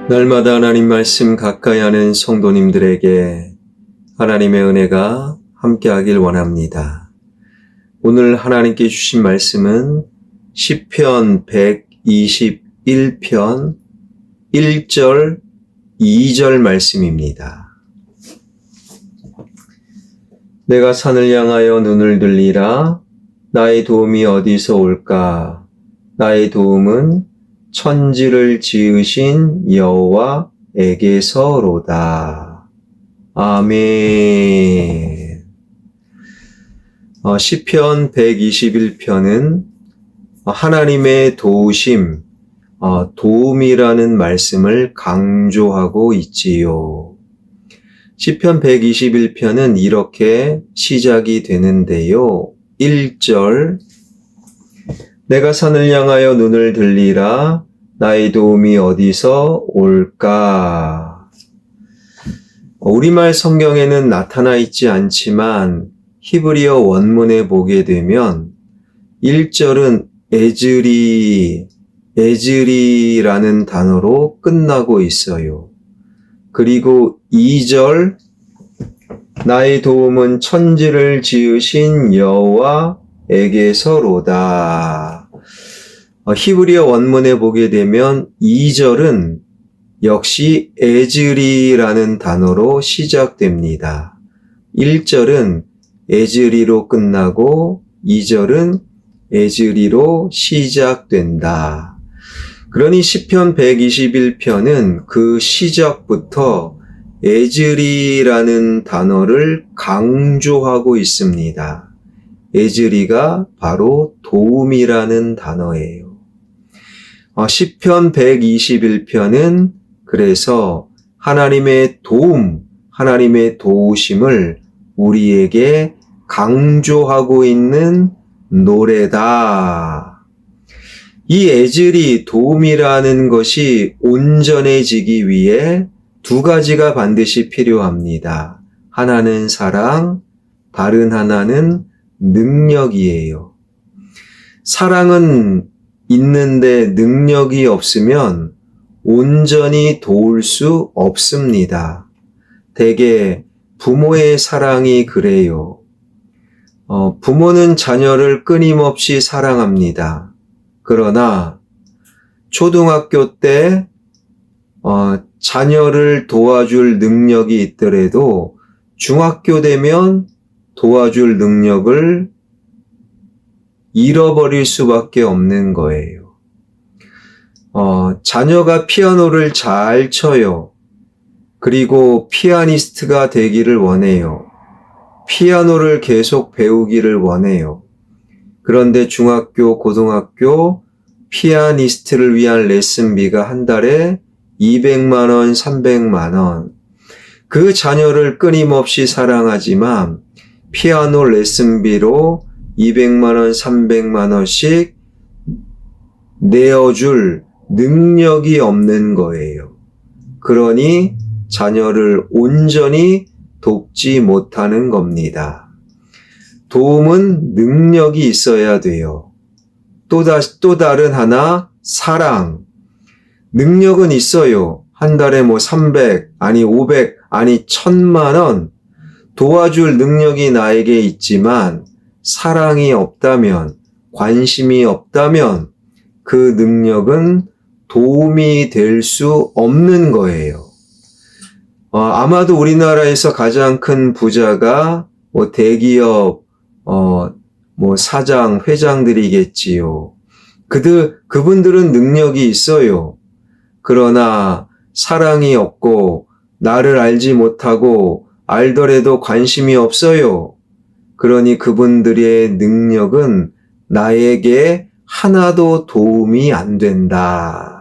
날마다 하나님 말씀 가까이 하는 성도님들에게 하나님의 은혜가 함께하길 원합니다. 오늘 하나님께 주신 말씀은 시편 121편 1절 2절 말씀입니다. 내가 산을 향하여 눈을 들리라. 나의 도움이 어디서 올까? 나의 도움은 천지를 지으신 여호와에게서로다. 아멘. 시편 121편은 하나님의 도우심, 도움이라는 말씀을 강조하고 있지요. 시편 121편은 이렇게 시작이 되는데요. 1절 내가 산을 향하여 눈을 들리라. 나의 도움이 어디서 올까? 우리말 성경에는 나타나 있지 않지만 히브리어 원문에 보게 되면 1절은 에즈리라는 단어로 끝나고 있어요. 그리고 2절 나의 도움은 천지를 지으신 여호와에게서로다. 히브리어 원문에 보게 되면 2절은 역시 에즈리라는 단어로 시작됩니다. 1절은 에즈리로 끝나고 2절은 에즈리로 시작된다. 그러니 시편 121편은 그 시작부터 에즈리라는 단어를 강조하고 있습니다. 에즈리가 바로 도움이라는 단어예요. 시편 121편은 그래서 하나님의 도움, 하나님의 도우심을 우리에게 강조하고 있는 노래다. 이 에즈리, 도움이라는 것이 온전해지기 위해 두 가지가 반드시 필요합니다. 하나는 사랑, 다른 하나는 능력이에요. 사랑은 있는데 능력이 없으면 온전히 도울 수 없습니다. 대개 부모의 사랑이 그래요. 부모는 자녀를 끊임없이 사랑합니다. 그러나 초등학교 때 자녀를 도와줄 능력이 있더라도 중학교 되면 도와줄 능력을 잃어버릴 수밖에 없는 거예요. 자녀가 피아노를 잘 쳐요. 그리고 피아니스트가 되기를 원해요. 피아노를 계속 배우기를 원해요. 그런데 중학교, 고등학교 피아니스트를 위한 레슨비가 한 달에 200만 원, 300만 원. 그 자녀를 끊임없이 사랑하지만 피아노 레슨비로 200만 원, 300만 원씩 내어줄 능력이 없는 거예요. 그러니 자녀를 온전히 돕지 못하는 겁니다. 도움은 능력이 있어야 돼요. 또 다른 하나, 사랑. 능력은 있어요. 한 달에 300, 아니 500, 아니 1000만 원 도와줄 능력이 나에게 있지만 사랑이 없다면, 관심이 없다면 그 능력은 도움이 될 수 없는 거예요. 아마도 우리나라에서 가장 큰 부자가 대기업 사장, 회장들이겠지요. 그분들은 능력이 있어요. 그러나 사랑이 없고 나를 알지 못하고 알더라도 관심이 없어요. 그러니 그분들의 능력은 나에게 하나도 도움이 안 된다.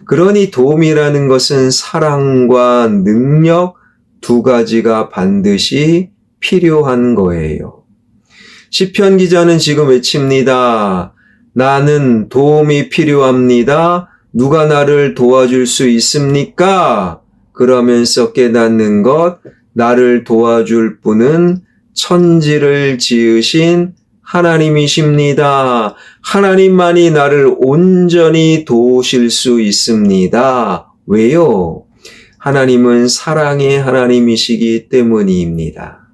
그러니 도움이라는 것은 사랑과 능력 두 가지가 반드시 필요한 거예요. 시편 기자는 지금 외칩니다. 나는 도움이 필요합니다. 누가 나를 도와줄 수 있습니까? 그러면서 깨닫는 것, 나를 도와줄 분은 천지를 지으신 하나님이십니다. 하나님만이 나를 온전히 도우실 수 있습니다. 왜요? 하나님은 사랑의 하나님이시기 때문입니다.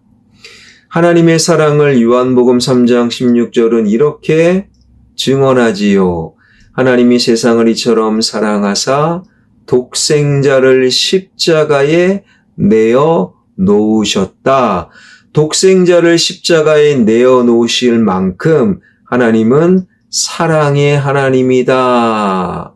하나님의 사랑을 요한복음 3장 16절은 이렇게 증언하지요. 하나님이 세상을 이처럼 사랑하사 독생자를 십자가에 내어 놓으셨다. 독생자를 십자가에 내어 놓으실 만큼 하나님은 사랑의 하나님이다.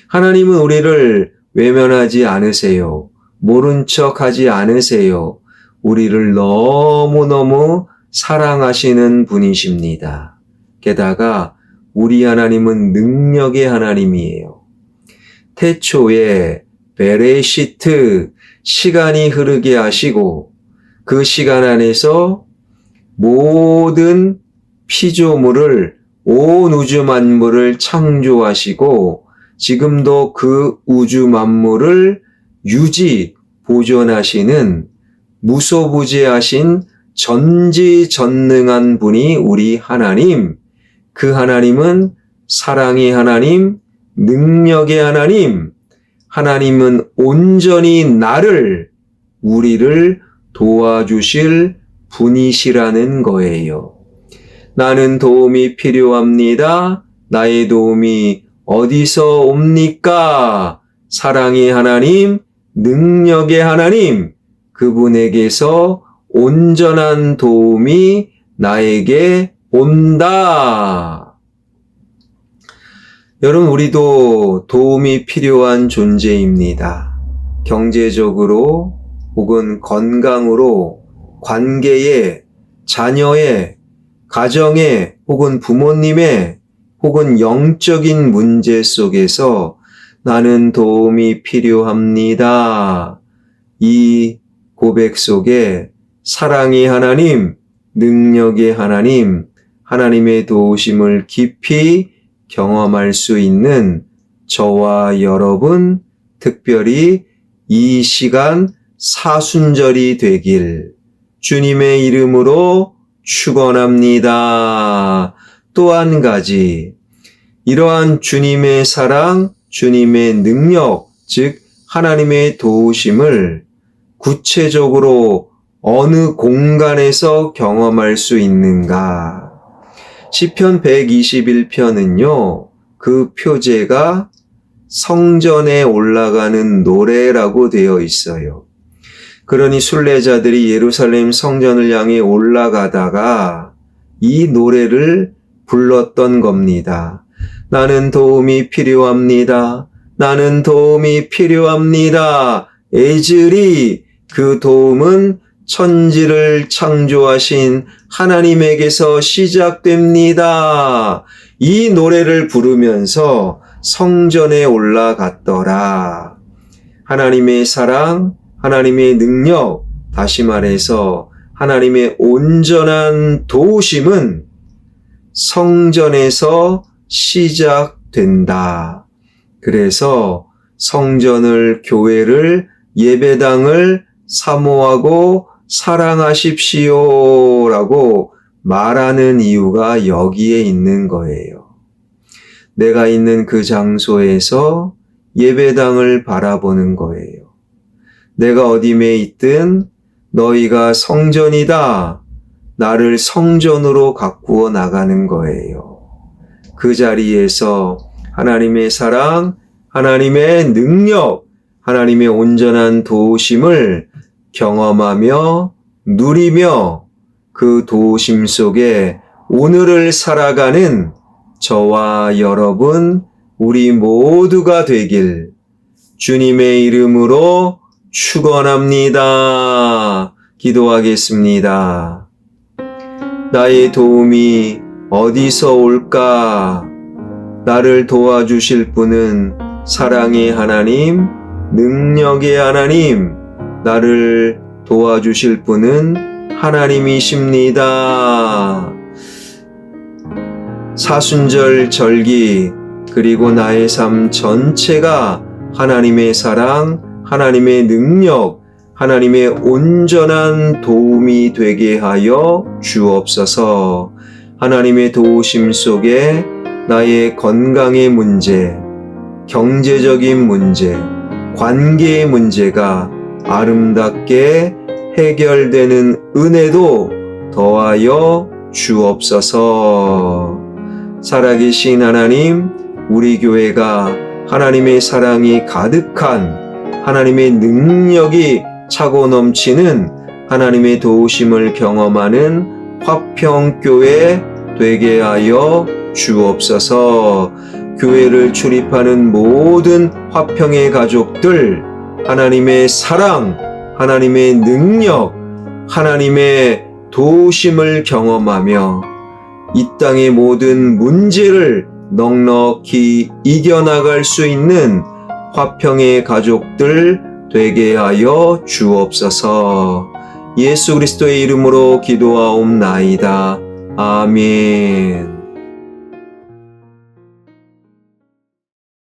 하나님은 우리를 외면하지 않으세요. 모른 척하지 않으세요. 우리를 너무너무 사랑하시는 분이십니다. 게다가 우리 하나님은 능력의 하나님이에요. 태초에 베레시트 시간이 흐르게 하시고 그 시간 안에서 모든 피조물을 온 우주 만물을 창조하시고 지금도 그 우주 만물을 유지 보존하시는 무소부재하신 전지전능한 분이 우리 하나님. 그 하나님은 사랑의 하나님, 능력의 하나님. 하나님은 온전히 우리를 도와주실 분이시라는 거예요. 나는 도움이 필요합니다. 나의 도움이 어디서 옵니까? 사랑의 하나님, 능력의 하나님, 그분에게서 온전한 도움이 나에게 온다. 여러분, 우리도 도움이 필요한 존재입니다. 경제적으로 혹은 건강으로, 관계에, 자녀에, 가정에, 혹은 부모님의, 혹은 영적인 문제 속에서 나는 도움이 필요합니다. 이 고백 속에 사랑의 하나님, 능력의 하나님, 하나님의 도우심을 깊이 경험할 수 있는 저와 여러분, 특별히 이 시간 사순절이 되길 주님의 이름으로 축원합니다. 또 한 가지, 이러한 주님의 사랑, 주님의 능력, 즉 하나님의 도우심을 구체적으로 어느 공간에서 경험할 수 있는가? 시편 121편은요, 그 표제가 성전에 올라가는 노래라고 되어 있어요. 그러니 순례자들이 예루살렘 성전을 향해 올라가다가 이 노래를 불렀던 겁니다. 나는 도움이 필요합니다. 나는 도움이 필요합니다. 에즈리, 그 도움은 천지를 창조하신 하나님에게서 시작됩니다. 이 노래를 부르면서 성전에 올라갔더라. 하나님의 사랑, 하나님의 능력, 다시 말해서 하나님의 온전한 도우심은 성전에서 시작된다. 그래서 성전을, 교회를, 예배당을 사모하고 사랑하십시오 라고 말하는 이유가 여기에 있는 거예요. 내가 있는 그 장소에서 예배당을 바라보는 거예요. 내가 어디에 있든 너희가 성전이다. 나를 성전으로 가꾸어 나가는 거예요. 그 자리에서 하나님의 사랑, 하나님의 능력, 하나님의 온전한 도우심을 경험하며 누리며 그 도우심 속에 오늘을 살아가는 저와 여러분, 우리 모두가 되길 주님의 이름으로 축원합니다. 기도하겠습니다. 나의 도움이 어디서 올까? 나를 도와주실 분은 사랑의 하나님, 능력의 하나님, 나를 도와주실 분은 하나님이십니다. 사순절 절기, 그리고 나의 삶 전체가 하나님의 사랑, 하나님의 능력, 하나님의 온전한 도움이 되게 하여 주옵소서. 하나님의 도우심 속에 나의 건강의 문제, 경제적인 문제, 관계의 문제가 아름답게 해결되는 은혜도 더하여 주옵소서. 살아계신 하나님, 우리 교회가 하나님의 사랑이 가득한, 하나님의 능력이 차고 넘치는 하나님의 도우심을 경험하는 화평교회 되게 하여 주옵소서. 교회를 출입하는 모든 화평의 가족들, 하나님의 사랑, 하나님의 능력, 하나님의 도우심을 경험하며 이 땅의 모든 문제를 넉넉히 이겨나갈 수 있는 화평의 가족들 되게 하여 주옵소서. 예수 그리스도의 이름으로 기도하옵나이다. 아멘.